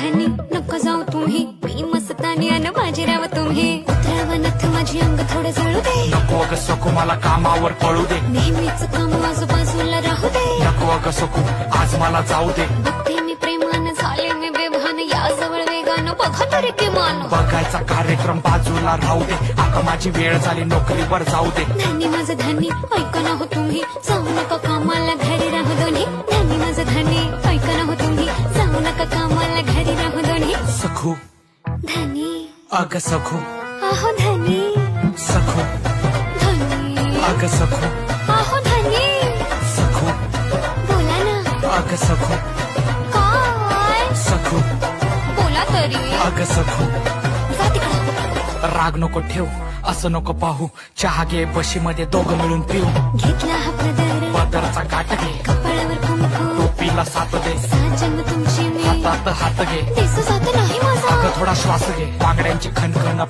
धनी नको जाऊ तुम्ही, मी मस्तानी अन बाजीराव तुम्ही. उतरावा नथ माझी अंग थोडं जळू दे. नको अगं सखू मला कामावर पळू दे. नेहमीच काम आजूबाजूला राहू दे. नको अगं सखू आज मला जाऊ दे. बघते मी प्रेमान झाले मी बेभान, या जवळ वेगानं बघा तरी किमान. बघायचा कार्यक्रम बाजूला राहू दे. आता माझी वेळ झाली नोकरीवर जाऊ दे. धनी माझं धनी ऐका ना हो तुम्ही, जाऊ नका कामाला घरी राहू दोन्ही. धनी माझं धनी ऐका ना हो तुम्ही, जाऊ नका कामाला घरी राहू दोन्ही. सखू धनी अगं सखू, आहो धनी सखू धनी, अगं सखू, आहो धनी. सखू बोला ना. अगं सखू, काय सखू बोला तरी. अगं सखू जा तिकडं. राग नको ठेव, असं नको पाहू. चहा घे बशीमध्ये दोघं मिळून पिऊ. घेतला हा पदर, पदरचा काट घे, कपाळावर कुंकू, टोपीला साथ दे. साजन तुमची मी, हातात हात घे, दिसू जात नाही माझा. अगं थोडा श्वास घे. बांगड्यांची खणखण